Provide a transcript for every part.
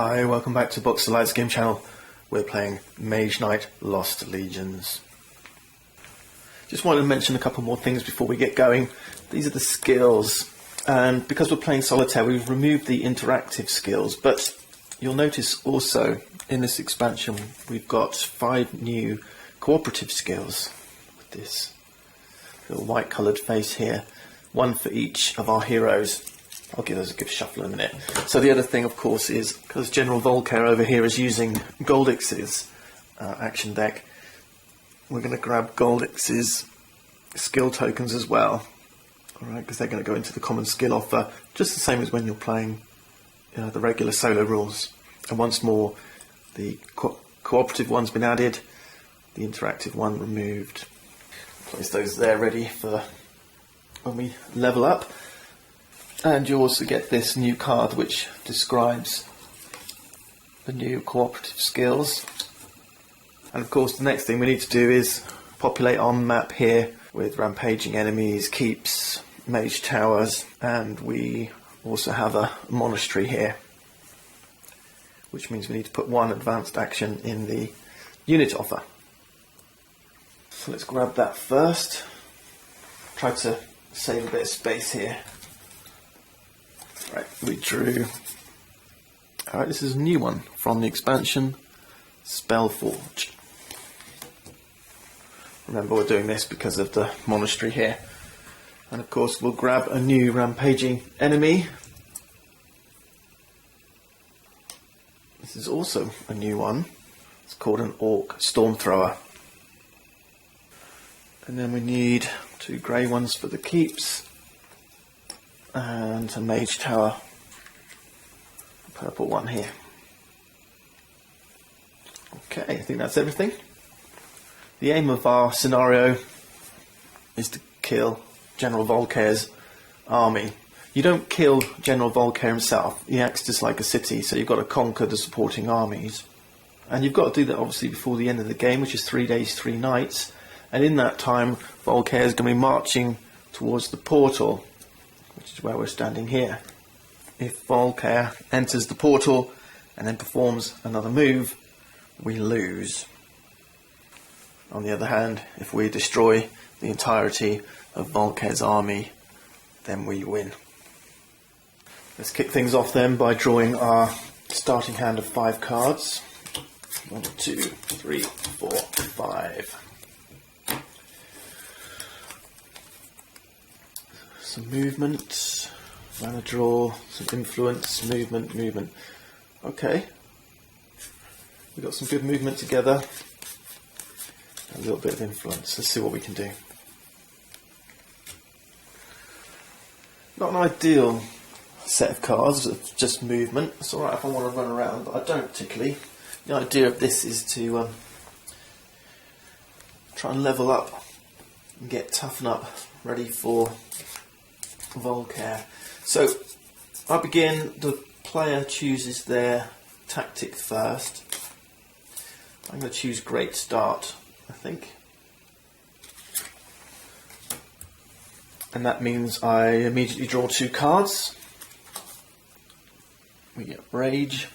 Hi, welcome back to Box the Lights game channel. We're playing Mage Knight Lost Legions. Just wanted to mention a couple more things before we get going. These are the skills, and because we're playing solitaire we've removed the interactive skills, but you'll notice also in this expansion we've got 5 new cooperative skills with this little white coloured face here, one for each of our heroes. I'll give those a good shuffle in a minute. So the other thing, of course, is because General Vulcar over here is using Goldix's action deck, we're going to grab Goldix's skill tokens as well. Alright, because they're going to go into the common skill offer, just the same as when you're playing the regular solo rules. And once more, the cooperative one's been added, the interactive one removed. Place those there ready for when we level up. And you also get this new card which describes the new cooperative skills. And of course the next thing we need to do is populate our map here with rampaging enemies, keeps, mage towers, and we also have a monastery here, which means we need to put one advanced action in the unit offer. So let's grab that first. Try to save a bit of space here. Right, we drew. Alright, this is a new one from the expansion, Spellforge. Remember, we're doing this because of the monastery here. And of course we'll grab a new rampaging enemy. This is also a new one. It's called an Orc Stormthrower. And then we need 2 grey ones for the keeps. And a mage tower, a purple one here. Okay, I think that's everything. The aim of our scenario is to kill General Vulcar's army. You don't kill General Vulcar himself, he acts just like a city, so you've got to conquer the supporting armies. And you've got to do that obviously before the end of the game, which is 3 days, 3 nights. And in that time, Vulcar is going to be marching towards the portal, which is where we're standing here. If Vulcar enters the portal and then performs another move, we lose. On the other hand, if we destroy the entirety of Vulcar's army, then we win. Let's kick things off then by drawing our starting hand of 5 cards. 1, 2, 3, 4, 5. Some movement, mana draw, some influence, movement. Okay. We've got some good movement together. A little bit of influence. Let's see what we can do. Not an ideal set of cards, it's just movement. It's alright if I want to run around, but I don't particularly. The idea of this is to try and level up and get toughen up, ready for Vulcar. So I begin, the player chooses their tactic first. I'm going to choose Great Start, I think. And that means I immediately draw 2 cards. We get Rage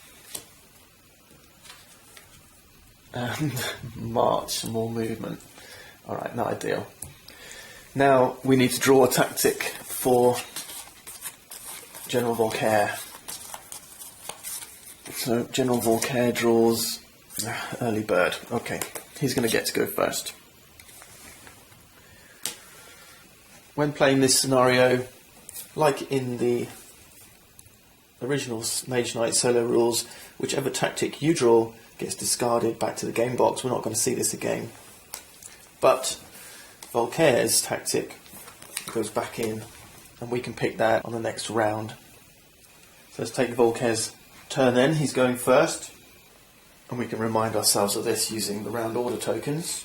and March, some more movement. Alright, not ideal. Now we need to draw a tactic for General Vulcar. So General Vulcar draws Early Bird. Okay, he's going to get to go first. When playing this scenario, like in the original Mage Knight solo rules, whichever tactic you draw gets discarded back to the game box. We're not going to see this again. But Vulcar's tactic goes back in, and we can pick that on the next round. So let's take Vulcar's turn then. He's going first, and we can remind ourselves of this using the round order tokens.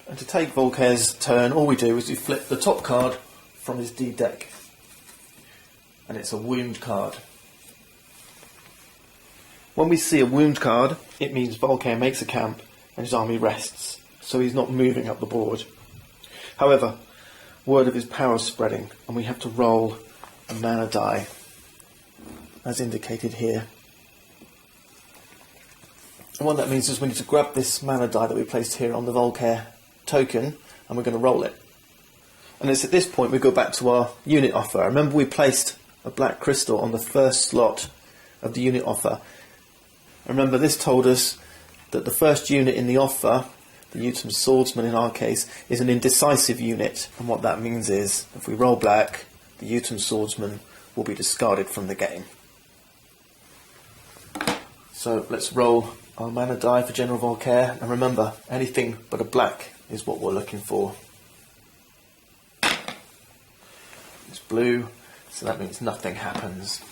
And to take Vulcar's turn, all we do is we flip the top card from his D deck, and it's a wound card. When we see a wound card, it means Vulcar makes a camp and his army rests, so he's not moving up the board. However, word of his power is spreading, and we have to roll a mana die, as indicated here. And what that means is we need to grab this mana die that we placed here on the Vulcar token, and we're going to roll it. And it's at this point we go back to our unit offer. Remember, we placed a black crystal on the first slot of the unit offer. Remember, this told us that the first unit in the offer, the Utem Swordsman in our case, is an indecisive unit. And what that means is, if we roll black, the Utem Swordsman will be discarded from the game. So let's roll our mana die for General Vulcar, and remember, anything but a black is what we're looking for. It's blue, so that means nothing happens.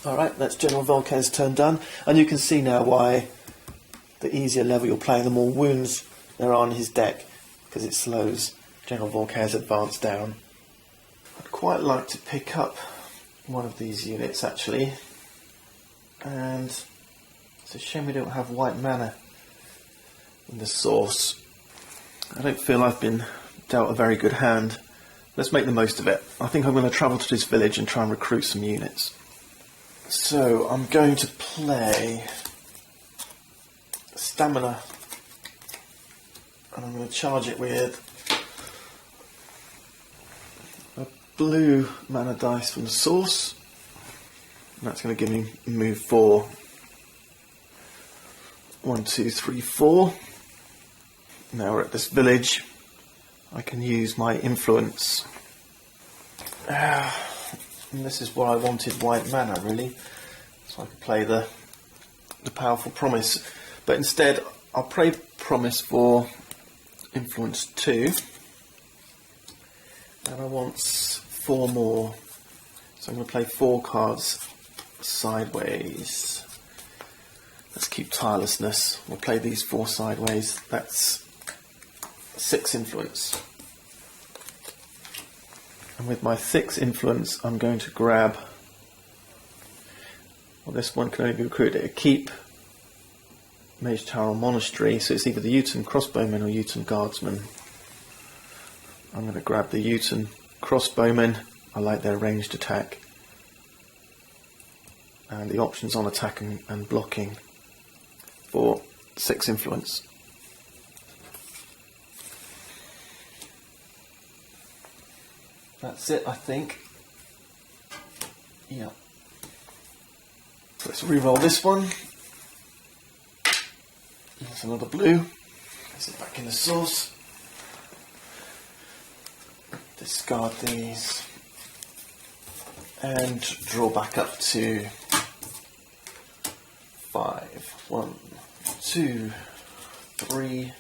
Alright, that's General Vulcar's turn done, and you can see now why the easier level you're playing, the more wounds there are on his deck, because it slows General Vulcar's advance down. I'd quite like to pick up one of these units actually, and it's a shame we don't have white mana in the source. I don't feel I've been dealt a very good hand. Let's make the most of it. I think I'm going to travel to this village and try and recruit some units. So I'm going to play Stamina, and I'm going to charge it with a blue mana dice from the source, and that's going to give me move 4. 1, 2, 3, 4. Now we're at this village. I can use my influence. And this is why I wanted white mana, really, so I could play the powerful promise. But instead, I'll play promise for influence 2, and I want 4 more. So I'm going to play 4 cards sideways. Let's keep tirelessness. We'll play these 4 sideways. That's 6 influence. And with my 6 influence, I'm going to grab, well, this one can only be recruited at a keep, Mage Tower or Monastery, so it's either the Utem Crossbowman or Utem Guardsman. I'm going to grab the Utem Crossbowman. I like their ranged attack, and the options on attacking and blocking for 6 influence. That's it, I think. Yeah. Let's re-roll this one. That's another blue. Place it back in the source. Discard these. And draw back up to 5. 1, 2, 3,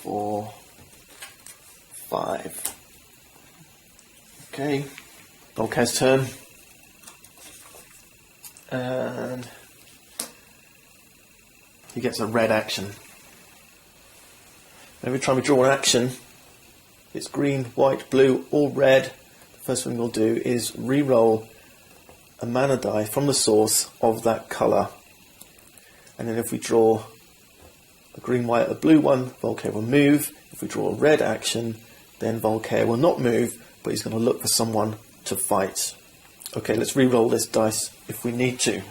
4, 5. Okay, Vulcar's turn, and he gets a red action. Every time we draw an action, it's green, white, blue, or red. The first thing we'll do is re-roll a mana die from the source of that colour, and then if we draw a green, white, or blue one, Vulcar will move. If we draw a red action, then Vulcar will not move, but he's going to look for someone to fight. Okay, let's re-roll this dice if we need to.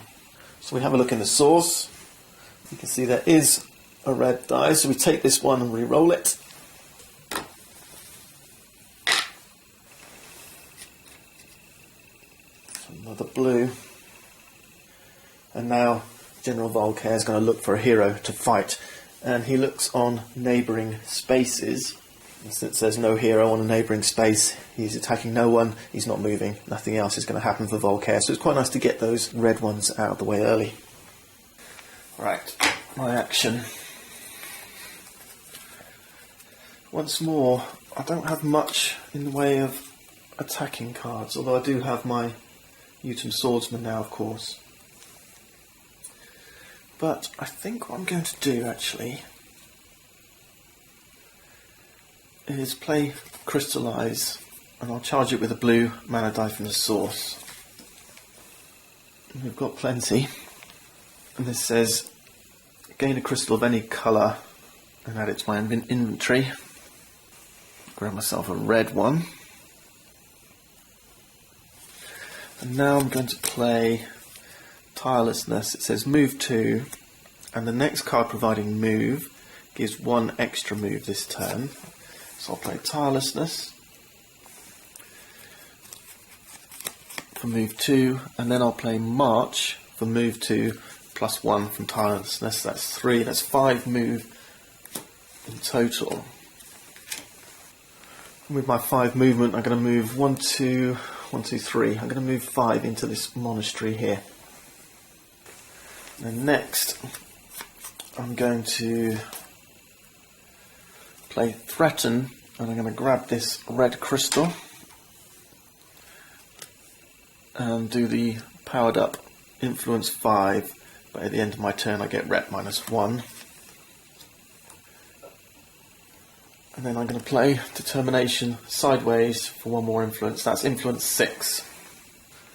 So we have a look in the source. You can see there is a red die, so we take this one and re-roll it. Another blue. And now General Vulcar is going to look for a hero to fight, and he looks on neighbouring spaces. And since there's no hero on a neighbouring space, he's attacking no one, he's not moving, nothing else is going to happen for Vulcar, so it's quite nice to get those red ones out of the way early. Right, my action. Once more, I don't have much in the way of attacking cards, although I do have my Utem Swordsman now, of course. But I think what I'm going to do, actually, is play Crystallise, and I'll charge it with a blue mana die from the source. And we've got plenty. And this says, gain a crystal of any colour and add it to my inventory. Grab myself a red one. And now I'm going to play tirelessness, it says move 2, and the next card providing move gives 1 extra move this turn. So I'll play tirelessness for move 2, and then I'll play march for move 2 plus 1 from tirelessness. That's 3, that's 5 move in total. With my 5 movement, I'm going to move 1, 2, 1, 2, 3. I'm going to move 5 into this monastery here. And next, I'm going to play threaten, and I'm going to grab this red crystal and do the powered up influence 5, but at the end of my turn I get rep -1. And then I'm going to play determination sideways for 1 more influence. That's influence 6.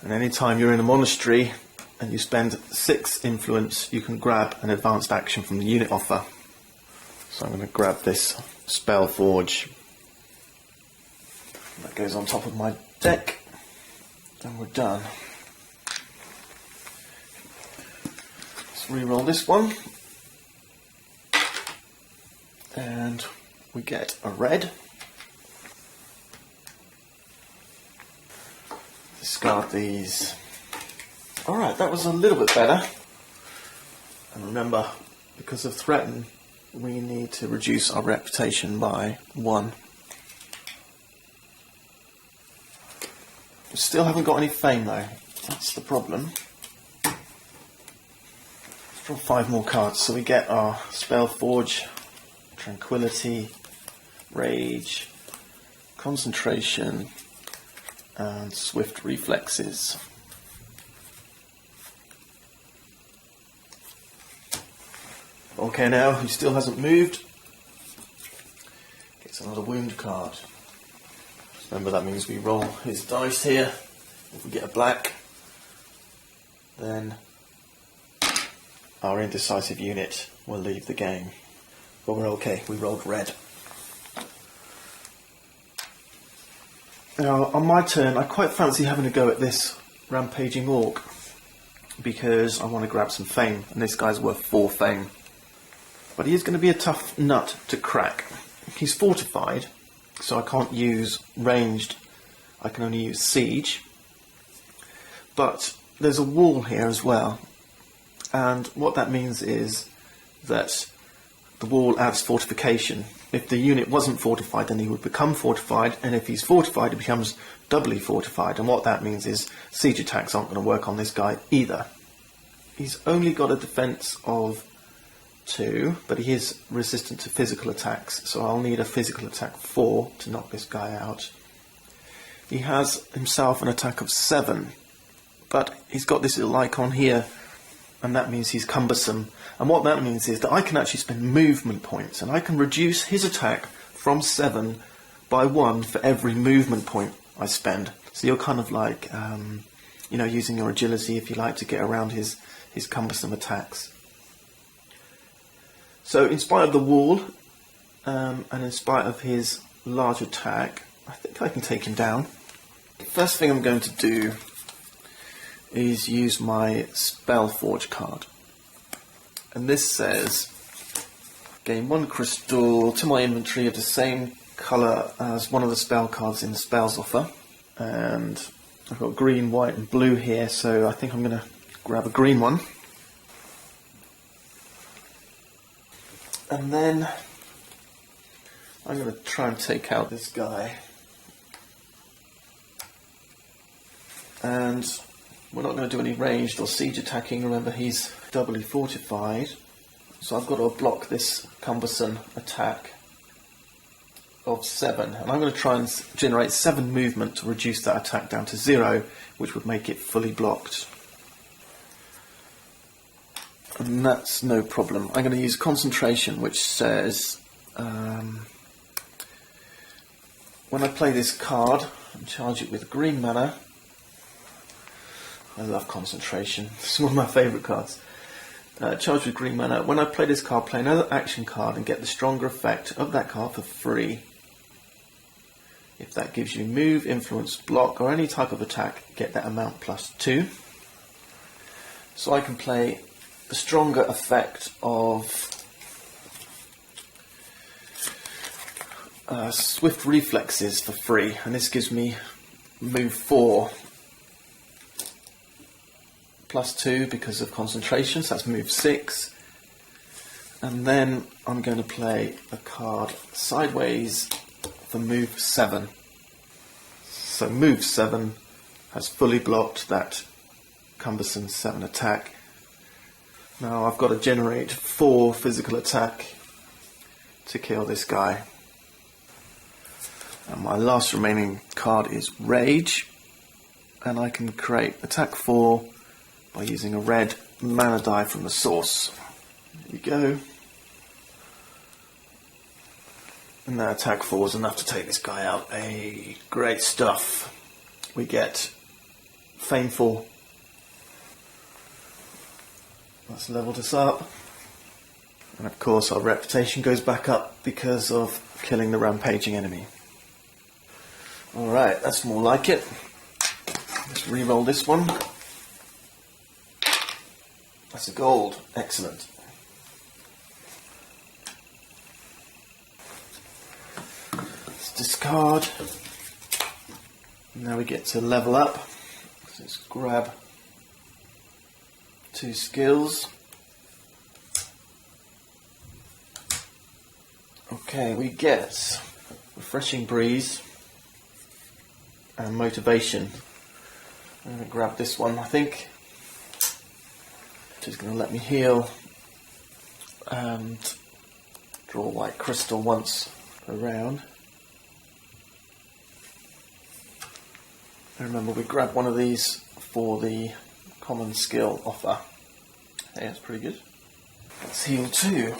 And anytime you're in a monastery and you spend 6 influence, you can grab an advanced action from the unit offer. So I'm going to grab this spell forge. That goes on top of my deck, and we're done. Let's re-roll this one, and we get a red. Discard these. Alright, that was a little bit better. And remember, because of threaten, we need to reduce our reputation by 1. We still haven't got any fame though. That's the problem. Let's draw 5 more cards. So we get our spell forge, tranquility, rage, concentration, and swift reflexes. Okay, now he still hasn't moved. Gets another wound card. Remember, that means we roll his dice here. If we get a black, then our indecisive unit will leave the game. But we're okay, we rolled red. Now, on my turn, I quite fancy having a go at this rampaging orc, because I want to grab some fame, and this guy's worth 4 fame. But he is going to be a tough nut to crack. He's fortified, so I can't use ranged, I can only use siege. But there's a wall here as well, and what that means is that the wall adds fortification. If the unit wasn't fortified, then he would become fortified, and if he's fortified, he becomes doubly fortified, and what that means is siege attacks aren't going to work on this guy either. He's only got a defense of 2, but he is resistant to physical attacks, so I'll need a physical attack 4 to knock this guy out. He has himself an attack of 7, but he's got this little icon here, and that means he's cumbersome. And what that means is that I can actually spend movement points, and I can reduce his attack from 7 by 1 for every movement point I spend. So you're kind of like, using your agility, if you like, to get around his cumbersome attacks. So in spite of the wall, and in spite of his large attack, I think I can take him down. The first thing I'm going to do is use my spell forge card. And this says, gain 1 crystal to my inventory of the same colour as one of the spell cards in the spells offer. And I've got green, white and blue here, so I think I'm going to grab a green one. And then I'm going to try and take out this guy. And we're not going to do any ranged or siege attacking. Remember, he's doubly fortified. So I've got to block this cumbersome attack of 7. And I'm going to try and generate 7 movement to reduce that attack down to 0, which would make it fully blocked. And that's no problem. I'm going to use concentration, which says when I play this card and charge it with green mana. I love concentration. It's one of my favourite cards. Charged with green mana. When I play this card, play another action card and get the stronger effect of that card for free. If that gives you move, influence, block, or any type of attack, get that amount plus 2. So I can play the stronger effect of swift reflexes for free, and this gives me move 4 +2 because of concentration, so that's move 6. And then I'm going to play a card sideways for move 7. So move 7 has fully blocked that cumbersome 7 attack. Now I've got to generate 4 physical attack to kill this guy. And my last remaining card is Rage, and I can create attack 4 by using a red mana die from the source. There we go. And that attack 4 is enough to take this guy out. Hey, great stuff. We get Fameful. That's leveled us up. And of course our reputation goes back up because of killing the rampaging enemy. Alright, that's more like it. Let's re-roll this one. That's a gold. Excellent. Let's discard. Now we get to level up. Let's grab 2 skills. Okay, we get Refreshing Breeze and Motivation. I'm going to grab this one, I think. Just going to let me heal and draw white crystal once per round. And remember, we grab one of these for the common skill offer. Hey, that's pretty good. Let's heal 2.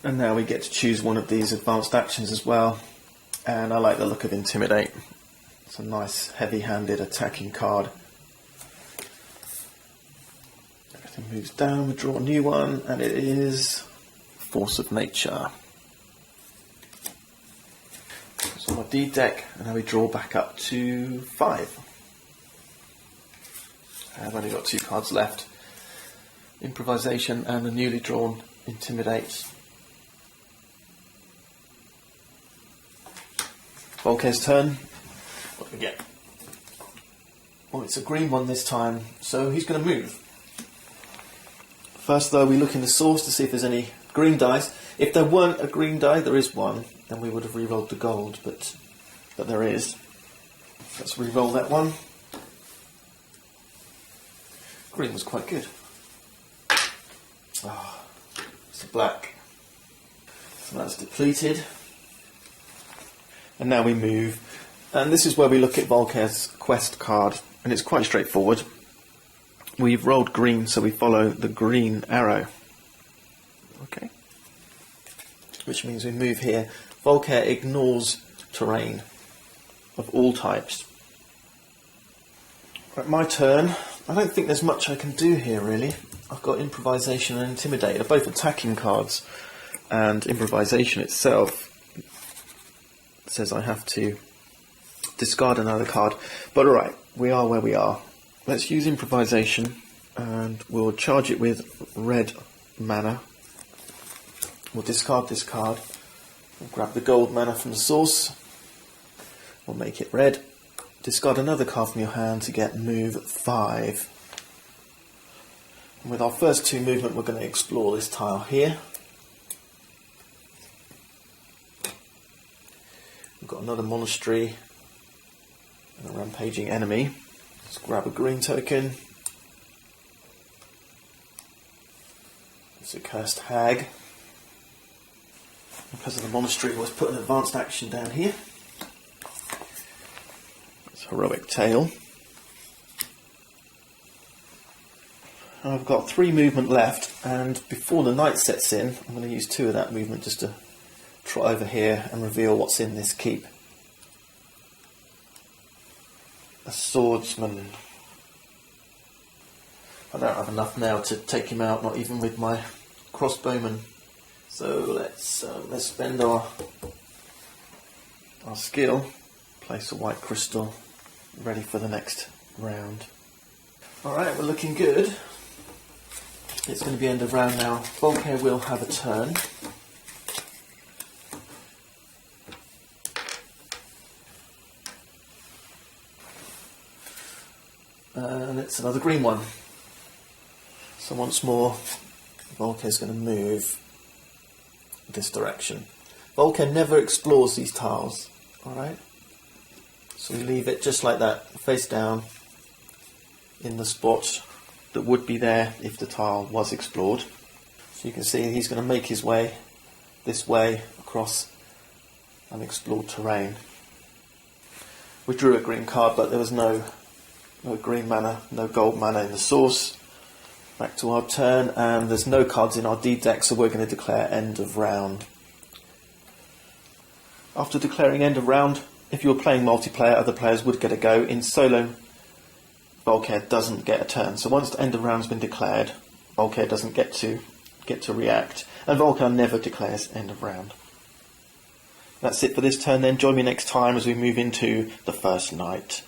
And now we get to choose one of these advanced actions as well. And I like the look of Intimidate. It's a nice heavy-handed attacking card. Everything moves down, we draw a new one, and it is Force of Nature. So my D deck, and now we draw back up to 5. I've only got 2 cards left. Improvisation and the newly drawn Intimidate. Vulcar's turn. What do we get? Oh, it's a green one this time, so he's going to move. First though, we look in the source to see if there's any green dice. If there weren't a green die, there is one, then we would have re-rolled the gold, but there is. Let's re-roll that one. Green was quite good. Ah, it's a black. So that's depleted. And now we move. And this is where we look at Vulcar's quest card, and it's quite straightforward. We've rolled green, so we follow the green arrow. Okay. Which means we move here. Vulcar ignores terrain of all types. Right, my turn. I don't think there's much I can do here, really. I've got Improvisation and Intimidate. They're both attacking cards, and Improvisation itself says I have to discard another card. But alright, we are where we are. Let's use Improvisation, and we'll charge it with red mana. We'll discard this card. We'll grab the gold mana from the source. We'll make it red. Discard another card from your hand to get move 5. And with our first 2 movement, we're going to explore this tile here. We've got another Monastery and a rampaging enemy. Let's grab a green token. It's a Cursed Hag. Because of the Monastery, let's put an advanced action down here. It's Heroic Tale. And I've got 3 movement left, and before the night sets in, I'm going to use 2 of that movement just to trot over here and reveal what's in this keep. A swordsman. I don't have enough now to take him out, not even with my crossbowman. So let's spend our skill, place a white crystal, ready for the next round. Alright, we're looking good. It's going to be end of round now. Vulcar will have a turn. And it's another green one. So once more, Vulcar is going to move this direction. Vulcar never explores these tiles, alright? So we leave it just like that, face down, in the spot that would be there if the tile was explored. So you can see he's going to make his way this way across unexplored terrain. We drew a green card, but there was no green mana, no gold mana in the source. Back to our turn, and there's no cards in our deed deck, so we're going to declare end of round. After declaring end of round, if you were playing multiplayer, other players would get a go. In solo, Vulcar doesn't get a turn. So once the end of round's been declared, Vulcar doesn't get to react, and Vulcar never declares end of round. That's it for this turn then. Join me next time as we move into the first night.